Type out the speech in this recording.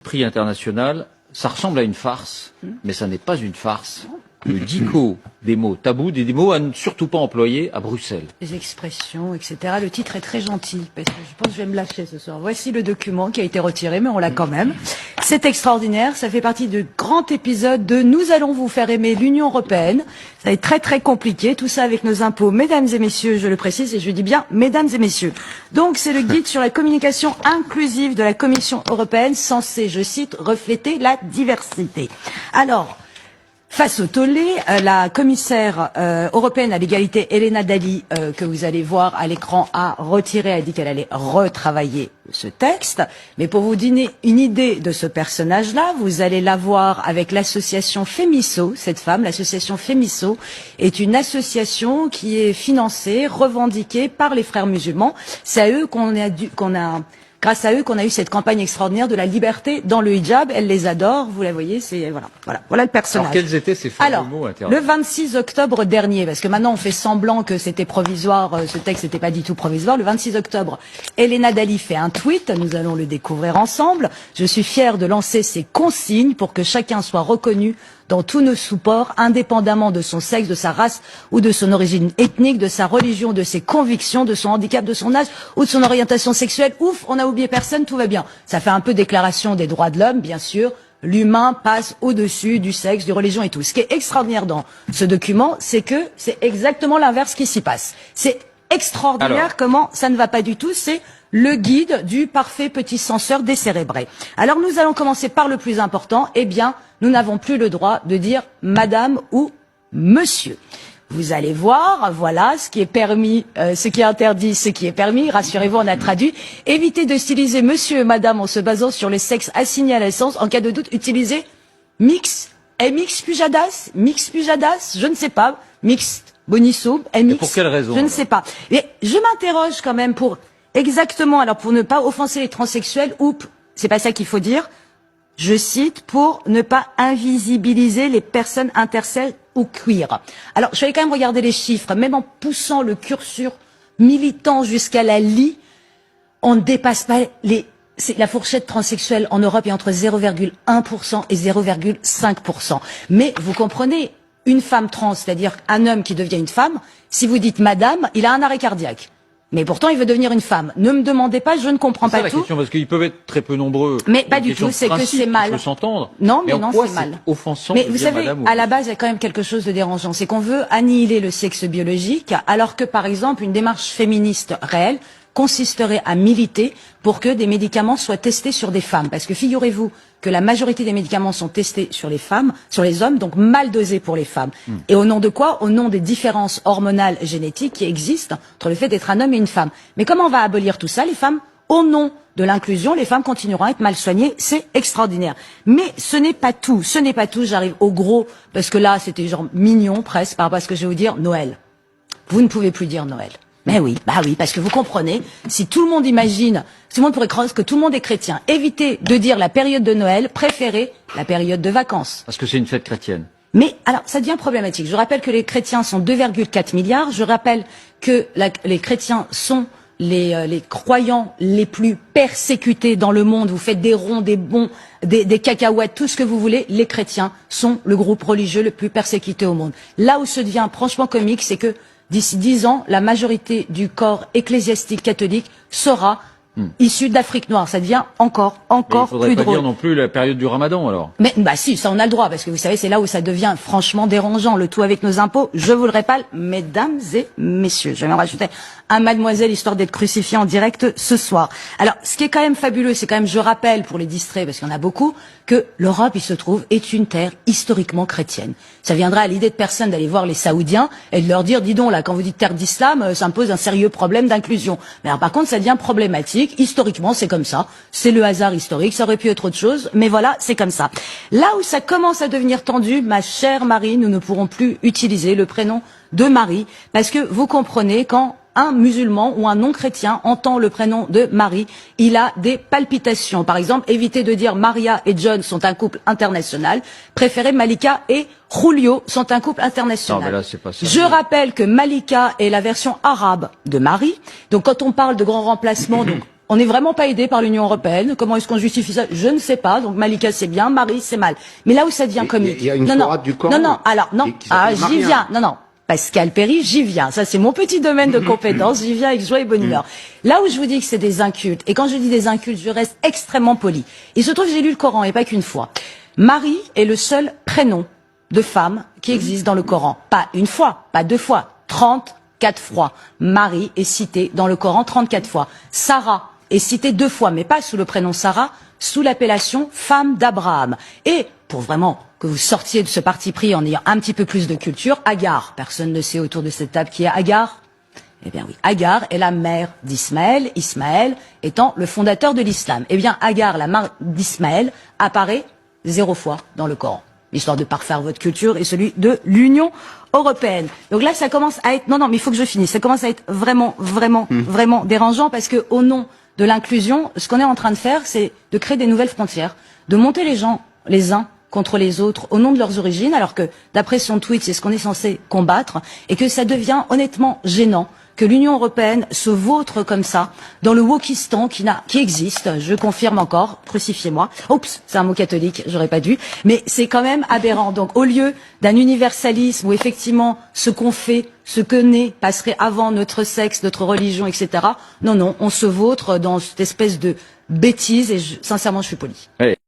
prix international, ça ressemble à une farce, mais ça n'est pas une farce. Le dico des mots tabous, des mots à ne surtout pas employer à Bruxelles. Les expressions, etc. Le titre est très gentil, parce que je pense que je vais me lâcher ce soir. Voici le document qui a été retiré, mais on l'a quand même. C'est extraordinaire, ça fait partie de grands épisodes de Nous allons vous faire aimer l'Union européenne. Ça va être très très compliqué, tout ça avec nos impôts, mesdames et messieurs, je le précise, et je dis bien mesdames et messieurs. Donc c'est le guide sur la communication inclusive de la Commission européenne, censé, je cite, refléter la diversité. Alors, face au tollé, la commissaire européenne à l'égalité, Helena Dalli, que vous allez voir à l'écran, a retiré, a dit qu'elle allait retravailler ce texte. Mais pour vous donner une idée de ce personnage-là, vous allez la voir avec l'association Femiso. Cette femme, l'association Femiso, est une association qui est financée, revendiquée par les frères musulmans. C'est à eux grâce à eux qu'on a eu cette campagne extraordinaire de la liberté dans le hijab. Elle les adore, vous la voyez, c'est voilà le personnage. Alors quels étaient ces fameux mots interdits? Le 26 octobre dernier, parce que maintenant on fait semblant que c'était provisoire, ce texte n'était pas du tout provisoire. Le 26 octobre, Helena Dalli fait un tweet, nous allons le découvrir ensemble. Je suis fière de lancer ces consignes pour que chacun soit reconnu dans tous nos supports, indépendamment de son sexe, de sa race ou de son origine ethnique, de sa religion, de ses convictions, de son handicap, de son âge ou de son orientation sexuelle. Ouf, on n'a oublié personne, tout va bien. Ça fait un peu déclaration des droits de l'homme, bien sûr. L'humain passe au-dessus du sexe, du religion et tout. Ce qui est extraordinaire dans ce document, c'est que c'est exactement l'inverse qui s'y passe. C'est extraordinaire comment ça ne va pas du tout. C'est le guide du parfait petit censeur décérébré. Alors nous allons commencer par le plus important. Eh bien, nous n'avons plus le droit de dire madame ou monsieur. Vous allez voir, voilà, ce qui est permis, ce qui est interdit, ce qui est permis. Rassurez-vous, on a traduit. Évitez de styliser monsieur et madame en se basant sur les sexes assignés à la naissance. En cas de doute, utilisez mix, MX pujadas, je ne sais pas, mixte, bonisso, MX. Et pour quelle raison? Je ne sais pas. Mais je m'interroge quand même pour exactement, alors pour ne pas offenser les transsexuels, ou c'est pas ça qu'il faut dire, je cite, pour ne pas invisibiliser les personnes intersexuelles ou queer. Alors, je vais quand même regarder les chiffres, même en poussant le curseur militant jusqu'à la lie, on ne dépasse pas la fourchette transsexuelle en Europe est entre 0,1% et 0,5%. Mais vous comprenez, une femme trans, c'est-à-dire un homme qui devient une femme, si vous dites madame, il a un arrêt cardiaque. Mais pourtant, il veut devenir une femme. Ne me demandez pas, je ne comprends pas la tout. Question, parce qu'ils peuvent être très peu nombreux. Mais pas du tout, c'est que c'est mal. On peut s'entendre. Non, mais non, c'est mal. Offensant. Mais vous savez, à la base, il y a quand même quelque chose de dérangeant. C'est qu'on veut annihiler le sexe biologique, alors que, par exemple, une démarche féministe réelle consisterait à militer pour que des médicaments soient testés sur des femmes. Parce que figurez-vous que la majorité des médicaments sont testés sur les femmes, sur les hommes, donc mal dosés pour les femmes. Et au nom de quoi? Au nom des différences hormonales génétiques qui existent entre le fait d'être un homme et une femme. Mais comment on va abolir tout ça? Les femmes, au nom de l'inclusion, les femmes continueront à être mal soignées. C'est extraordinaire. Mais ce n'est pas tout. Ce n'est pas tout. J'arrive au gros, parce que là, c'était genre mignon presque par rapport à ce que je vais vous dire. Noël. Vous ne pouvez plus dire Noël. Mais oui, parce que vous comprenez, si tout le monde imagine, tout le monde pourrait croire que tout le monde est chrétien, évitez de dire la période de Noël, préférez la période de vacances. Parce que c'est une fête chrétienne. Mais alors, ça devient problématique. Je rappelle que les chrétiens sont 2,4 milliards. Je rappelle que les chrétiens sont les croyants les plus persécutés dans le monde. Vous faites des ronds, des bons, des cacahuètes, tout ce que vous voulez. Les chrétiens sont le groupe religieux le plus persécuté au monde. Là où ça devient franchement comique, c'est que d'ici 10 ans, la majorité du corps ecclésiastique catholique sera issue d'Afrique noire. Ça devient encore plus drôle. Il faudrait pas dire non plus la période du Ramadan, alors. Mais si, ça on a le droit, parce que vous savez, c'est là où ça devient franchement dérangeant. Le tout avec nos impôts, je vous le répète, mesdames et messieurs. Je vais même rajouter un mademoiselle, histoire d'être crucifié en direct ce soir. Alors, ce qui est quand même fabuleux, c'est quand même, je rappelle, pour les distraits, parce qu'il y en a beaucoup, que l'Europe, il se trouve, est une terre historiquement chrétienne. Ça viendra à l'idée de personne d'aller voir les Saoudiens et de leur dire, dis donc, là, quand vous dites terre d'islam, ça me pose un sérieux problème d'inclusion. Mais alors, par contre, ça devient problématique. Historiquement, c'est comme ça. C'est le hasard historique. Ça aurait pu être autre chose. Mais voilà, c'est comme ça. Là où ça commence à devenir tendu, ma chère Marie, nous ne pourrons plus utiliser le prénom de Marie, parce que vous comprenez, quand un musulman ou un non-chrétien entend le prénom de Marie, il a des palpitations. Par exemple, évitez de dire Maria et John sont un couple international. Préférez Malika et Julio sont un couple international. Non, mais là, c'est pas ça. Je rappelle que Malika est la version arabe de Marie. Donc quand on parle de grand remplacement, donc On n'est vraiment pas aidé par l'Union européenne. Comment est-ce qu'on justifie ça? Je ne sais pas. Donc Malika c'est bien, Marie c'est mal. Mais là où ça devient comique. Il y a une sourate du Coran. Non, alors non. Ah, j'y viens. Non. Pascal Perry, j'y viens. Ça, c'est mon petit domaine de compétence. J'y viens avec joie et bonne humeur. Là où je vous dis que c'est des incultes, et quand je dis des incultes, je reste extrêmement poli. Il se trouve que j'ai lu le Coran, et pas qu'une fois. Marie est le seul prénom de femme qui existe dans le Coran. Pas une fois, pas deux fois, 34 fois. Marie est citée dans le Coran 34 fois. Sarah est citée 2 fois, mais pas sous le prénom Sarah, sous l'appellation femme d'Abraham. Et, pour vraiment que vous sortiez de ce parti pris en ayant un petit peu plus de culture, Agar. Personne ne sait autour de cette table qui est Agar? Eh bien oui, Agar est la mère d'Ismaël, Ismaël étant le fondateur de l'islam. Eh bien Agar, la mère d'Ismaël, apparaît 0 fois dans le Coran. Histoire de parfaire votre culture et celui de l'Union européenne. Donc là, ça commence à être... Non, mais il faut que je finisse. Ça commence à être vraiment dérangeant parce que au nom de l'inclusion, ce qu'on est en train de faire, c'est de créer des nouvelles frontières, de monter les gens les uns contre les autres au nom de leurs origines, alors que, d'après son tweet, c'est ce qu'on est censé combattre, et que ça devient honnêtement gênant que l'Union européenne se vautre comme ça dans le wokistan qui existe, je confirme encore, crucifiez-moi. Oups, c'est un mot catholique, j'aurais pas dû, mais c'est quand même aberrant. Donc au lieu d'un universalisme où effectivement ce qu'on fait, ce que naît passerait avant notre sexe, notre religion, etc. Non, on se vautre dans cette espèce de bêtise et sincèrement je suis polie. Ouais.